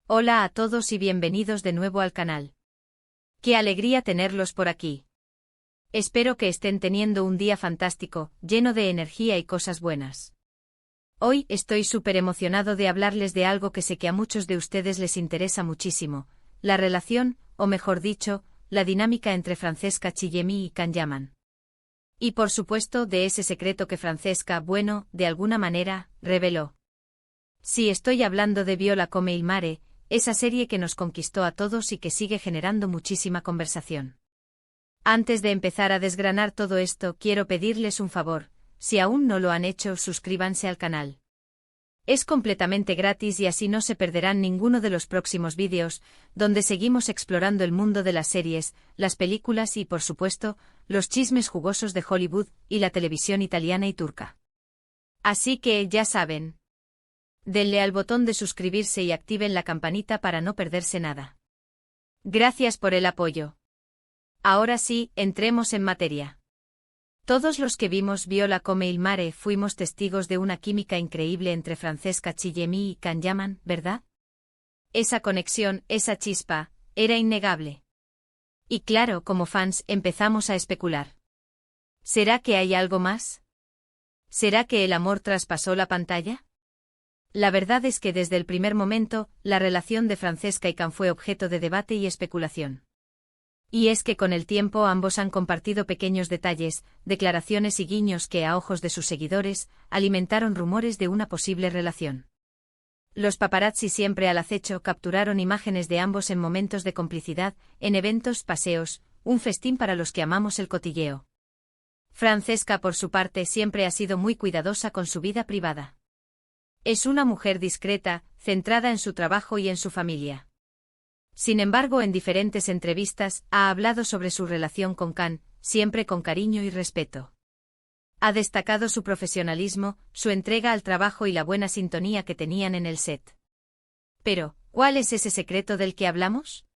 Hola a todos y bienvenidos de nuevo al canal. Qué alegría tenerlos por aquí. Espero que estén teniendo un día fantástico, lleno de energía y cosas buenas. Hoy estoy súper emocionado de hablarles de algo que sé que a muchos de ustedes les interesa muchísimo, la relación, o mejor dicho, la dinámica entre Francesca Chillemi y Can Yaman. Y por supuesto de ese secreto que Francesca, bueno, de alguna manera, reveló. Sí, estoy hablando de Viola come il mare, esa serie que nos conquistó a todos y que sigue generando muchísima conversación. Antes de empezar a desgranar todo esto, quiero pedirles un favor, si aún no lo han hecho, suscríbanse al canal. Es completamente gratis y así no se perderán ninguno de los próximos vídeos, donde seguimos explorando el mundo de las series, las películas y, por supuesto, los chismes jugosos de Hollywood y la televisión italiana y turca. Así que, ya saben. Denle al botón de suscribirse y activen la campanita para no perderse nada. Gracias por el apoyo. Ahora sí, entremos en materia. Todos los que vimos Viola come il mare fuimos testigos de una química increíble entre Francesca Chillemi y Can Yaman, ¿verdad? Esa conexión, esa chispa, era innegable. Y claro, como fans, empezamos a especular. ¿Será que hay algo más? ¿Será que el amor traspasó la pantalla? La verdad es que desde el primer momento, la relación de Francesca y Can fue objeto de debate y especulación. Y es que con el tiempo ambos han compartido pequeños detalles, declaraciones y guiños que a ojos de sus seguidores, alimentaron rumores de una posible relación. Los paparazzi siempre al acecho capturaron imágenes de ambos en momentos de complicidad, en eventos, paseos, un festín para los que amamos el cotilleo. Francesca por su parte siempre ha sido muy cuidadosa con su vida privada. Es una mujer discreta, centrada en su trabajo y en su familia. Sin embargo, en diferentes entrevistas, ha hablado sobre su relación con Can, siempre con cariño y respeto. Ha destacado su profesionalismo, su entrega al trabajo y la buena sintonía que tenían en el set. Pero, ¿cuál es ese secreto del que hablamos?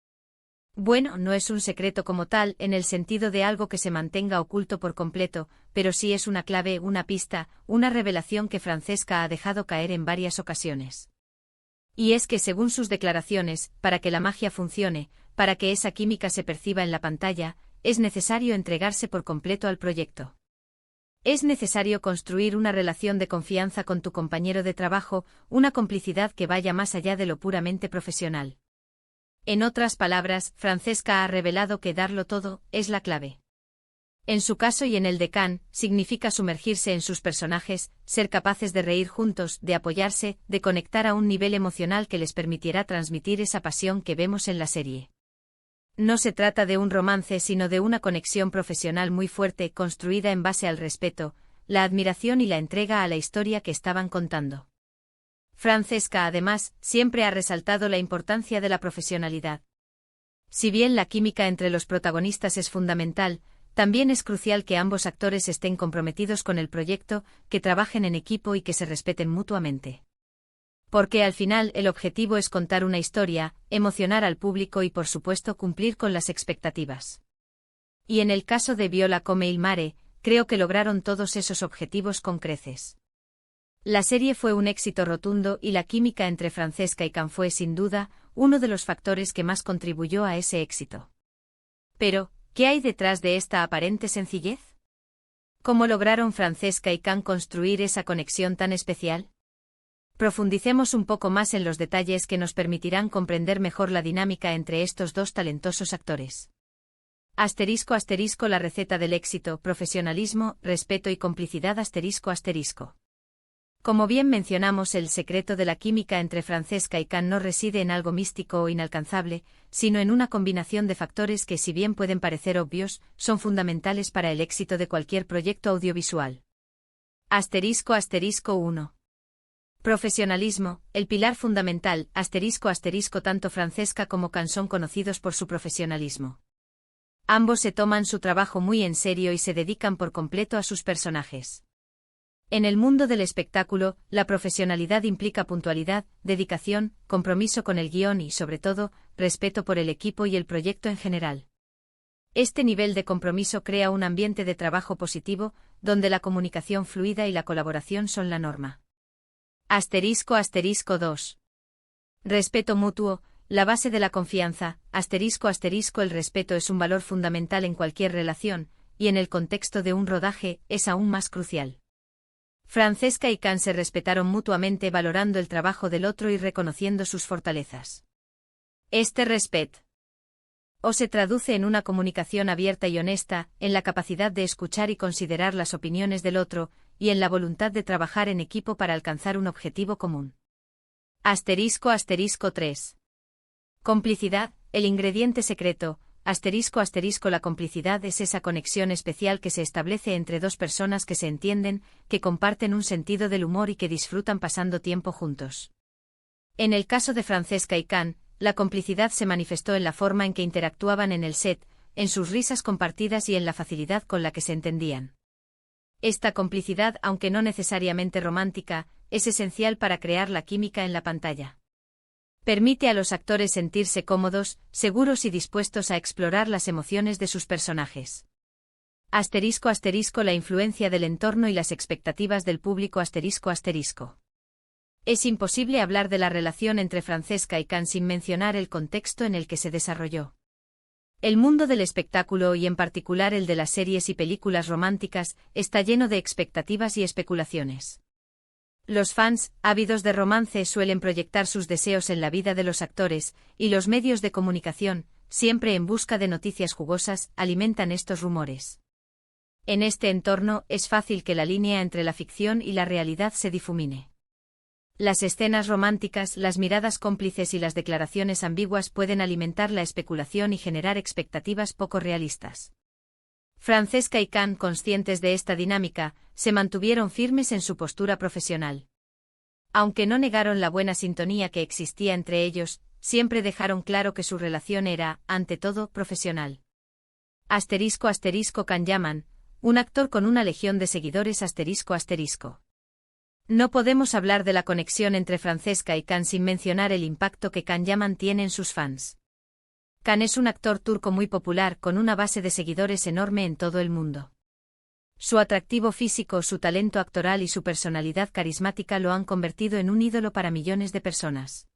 Bueno, no es un secreto como tal, en el sentido de algo que se mantenga oculto por completo, pero sí es una clave, una pista, una revelación que Francesca ha dejado caer en varias ocasiones. Y es que según sus declaraciones, para que la magia funcione, para que esa química se perciba en la pantalla, es necesario entregarse por completo al proyecto. Es necesario construir una relación de confianza con tu compañero de trabajo, una complicidad que vaya más allá de lo puramente profesional. En otras palabras, Francesca ha revelado que darlo todo es la clave. En su caso y en el de Can, significa sumergirse en sus personajes, ser capaces de reír juntos, de apoyarse, de conectar a un nivel emocional que les permitirá transmitir esa pasión que vemos en la serie. No se trata de un romance sino de una conexión profesional muy fuerte construida en base al respeto, la admiración y la entrega a la historia que estaban contando. Francesca además, siempre ha resaltado la importancia de la profesionalidad. Si bien la química entre los protagonistas es fundamental, también es crucial que ambos actores estén comprometidos con el proyecto, que trabajen en equipo y que se respeten mutuamente. Porque al final el objetivo es contar una historia, emocionar al público y por supuesto cumplir con las expectativas. Y en el caso de Viola come il mare, creo que lograron todos esos objetivos con creces. La serie fue un éxito rotundo y la química entre Francesca y Can fue sin duda uno de los factores que más contribuyó a ese éxito. Pero, ¿qué hay detrás de esta aparente sencillez? ¿Cómo lograron Francesca y Can construir esa conexión tan especial? Profundicemos un poco más en los detalles que nos permitirán comprender mejor la dinámica entre estos dos talentosos actores. *** La receta del éxito, profesionalismo, respeto y complicidad ***. Como bien mencionamos, el secreto de la química entre Francesca y Can no reside en algo místico o inalcanzable, sino en una combinación de factores que, si bien pueden parecer obvios, son fundamentales para el éxito de cualquier proyecto audiovisual. ***1. Profesionalismo, el pilar fundamental, ***, tanto Francesca como Can son conocidos por su profesionalismo. Ambos se toman su trabajo muy en serio y se dedican por completo a sus personajes. En el mundo del espectáculo, la profesionalidad implica puntualidad, dedicación, compromiso con el guión y, sobre todo, respeto por el equipo y el proyecto en general. Este nivel de compromiso crea un ambiente de trabajo positivo, donde la comunicación fluida y la colaboración son la norma. ***2. Respeto mutuo, la base de la confianza, ***, el respeto es un valor fundamental en cualquier relación, y en el contexto de un rodaje, es aún más crucial. Francesca y Can se respetaron mutuamente valorando el trabajo del otro y reconociendo sus fortalezas. Este respeto se traduce en una comunicación abierta y honesta, en la capacidad de escuchar y considerar las opiniones del otro, y en la voluntad de trabajar en equipo para alcanzar un objetivo común. **3. Complicidad, el ingrediente secreto. La complicidad es esa conexión especial que se establece entre dos personas que se entienden, que comparten un sentido del humor y que disfrutan pasando tiempo juntos. En el caso de Francesca y Can, la complicidad se manifestó en la forma en que interactuaban en el set, en sus risas compartidas y en la facilidad con la que se entendían. Esta complicidad, aunque no necesariamente romántica, es esencial para crear la química en la pantalla. Permite a los actores sentirse cómodos, seguros y dispuestos a explorar las emociones de sus personajes. ***, la influencia del entorno y las expectativas del público. Es imposible hablar de la relación entre Francesca y Can sin mencionar el contexto en el que se desarrolló. El mundo del espectáculo y en particular el de las series y películas románticas, está lleno de expectativas y especulaciones. Los fans, ávidos de romance, suelen proyectar sus deseos en la vida de los actores, y los medios de comunicación, siempre en busca de noticias jugosas, alimentan estos rumores. En este entorno, es fácil que la línea entre la ficción y la realidad se difumine. Las escenas románticas, las miradas cómplices y las declaraciones ambiguas pueden alimentar la especulación y generar expectativas poco realistas. Francesca y Can, conscientes de esta dinámica, se mantuvieron firmes en su postura profesional. Aunque no negaron la buena sintonía que existía entre ellos, siempre dejaron claro que su relación era, ante todo, profesional. Can Yaman, un actor con una legión de seguidores. No podemos hablar de la conexión entre Francesca y Can sin mencionar el impacto que Can Yaman tiene en sus fans. Can es un actor turco muy popular con una base de seguidores enorme en todo el mundo. Su atractivo físico, su talento actoral y su personalidad carismática lo han convertido en un ídolo para millones de personas.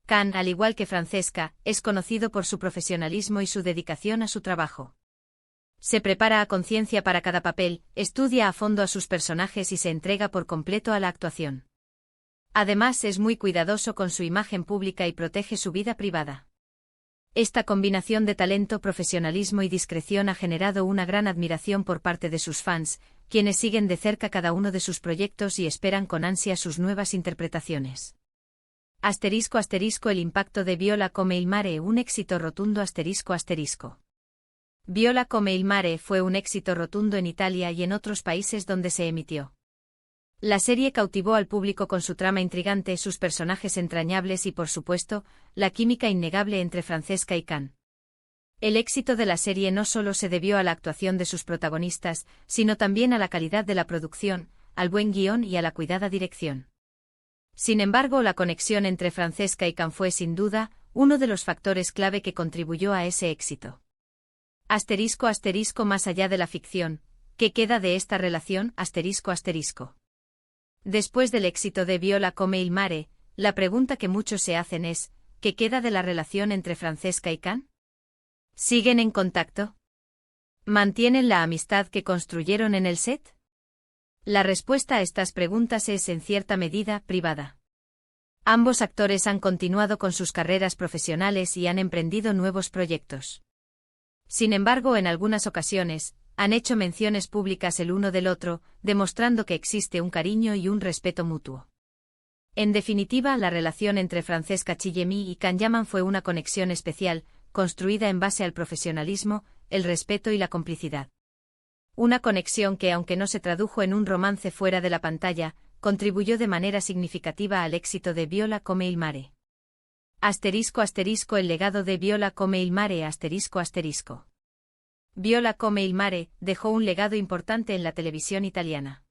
Can, al igual que Francesca, es conocido por su profesionalismo y su dedicación a su trabajo. Se prepara a conciencia para cada papel, estudia a fondo a sus personajes y se entrega por completo a la actuación. Además, es muy cuidadoso con su imagen pública y protege su vida privada. Esta combinación de talento, profesionalismo y discreción ha generado una gran admiración por parte de sus fans, quienes siguen de cerca cada uno de sus proyectos y esperan con ansia sus nuevas interpretaciones. El impacto de Viola come il mare, un éxito rotundo. Viola come il mare fue un éxito rotundo en Italia y en otros países donde se emitió. La serie cautivó al público con su trama intrigante, sus personajes entrañables y, por supuesto, la química innegable entre Francesca y Can. El éxito de la serie no solo se debió a la actuación de sus protagonistas, sino también a la calidad de la producción, al buen guión y a la cuidada dirección. Sin embargo, la conexión entre Francesca y Can fue sin duda uno de los factores clave que contribuyó a ese éxito. Más allá de la ficción, ¿qué queda de esta relación? Después del éxito de Viola come il mare, la pregunta que muchos se hacen es, ¿qué queda de la relación entre Francesca y Can? ¿Siguen en contacto? ¿Mantienen la amistad que construyeron en el set? La respuesta a estas preguntas es, en cierta medida, privada. Ambos actores han continuado con sus carreras profesionales y han emprendido nuevos proyectos. Sin embargo, en algunas ocasiones, han hecho menciones públicas el uno del otro, demostrando que existe un cariño y un respeto mutuo. En definitiva, la relación entre Francesca Chillemi y Can Yaman fue una conexión especial, construida en base al profesionalismo, el respeto y la complicidad. Una conexión que, aunque no se tradujo en un romance fuera de la pantalla, contribuyó de manera significativa al éxito de Viola come il mare. El legado de Viola come il mare. Viola come il mare dejó un legado importante en la televisión italiana.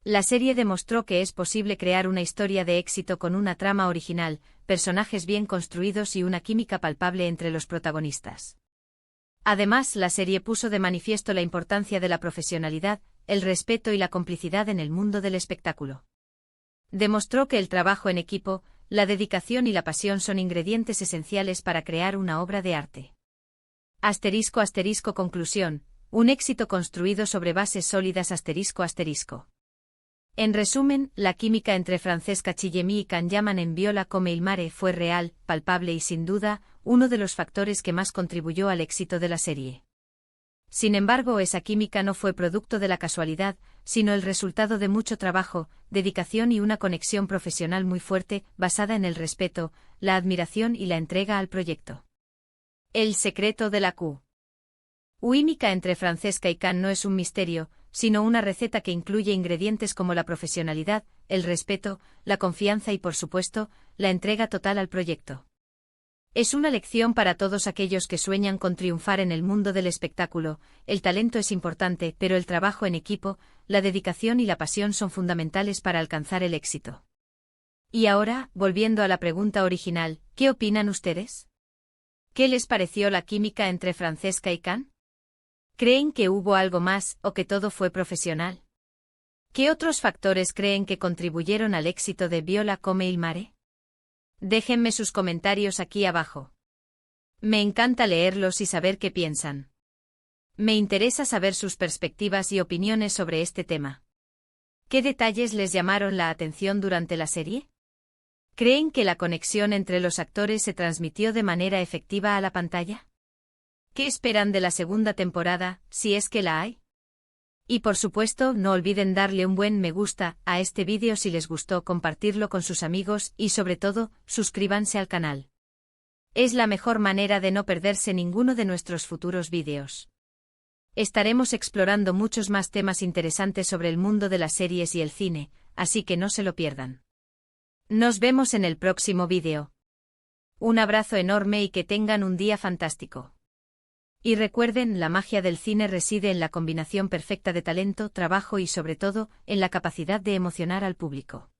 La serie demostró que es posible crear una historia de éxito con una trama original, personajes bien construidos y una química palpable entre los protagonistas. Además, la serie puso de manifiesto la importancia de la profesionalidad, el respeto y la complicidad en el mundo del espectáculo. Demostró que el trabajo en equipo, la dedicación y la pasión son ingredientes esenciales para crear una obra de arte. *** Conclusión. Un éxito construido sobre bases sólidas ***. En resumen, la química entre Francesca Guillemí y Can Yaman en Viola come il mare fue real, palpable y sin duda, uno de los factores que más contribuyó al éxito de la serie. Sin embargo, esa química no fue producto de la casualidad, sino el resultado de mucho trabajo, dedicación y una conexión profesional muy fuerte, basada en el respeto, la admiración y la entrega al proyecto. El secreto de la química entre Francesca y Can no es un misterio, sino una receta que incluye ingredientes como la profesionalidad, el respeto, la confianza y, por supuesto, la entrega total al proyecto. Es una lección para todos aquellos que sueñan con triunfar en el mundo del espectáculo. El talento es importante, pero el trabajo en equipo, la dedicación y la pasión son fundamentales para alcanzar el éxito. Y ahora, volviendo a la pregunta original, ¿qué opinan ustedes? ¿Qué les pareció la química entre Francesca y Can? ¿Creen que hubo algo más, o que todo fue profesional? ¿Qué otros factores creen que contribuyeron al éxito de Viola come il mare? Déjenme sus comentarios aquí abajo. Me encanta leerlos y saber qué piensan. Me interesa saber sus perspectivas y opiniones sobre este tema. ¿Qué detalles les llamaron la atención durante la serie? ¿Creen que la conexión entre los actores se transmitió de manera efectiva a la pantalla? ¿Qué esperan de la segunda temporada, si es que la hay? Y por supuesto, no olviden darle un buen me gusta a este vídeo si les gustó, compartirlo con sus amigos y sobre todo, suscríbanse al canal. Es la mejor manera de no perderse ninguno de nuestros futuros vídeos. Estaremos explorando muchos más temas interesantes sobre el mundo de las series y el cine, así que no se lo pierdan. Nos vemos en el próximo vídeo. Un abrazo enorme y que tengan un día fantástico. Y recuerden, la magia del cine reside en la combinación perfecta de talento, trabajo y sobre todo, en la capacidad de emocionar al público.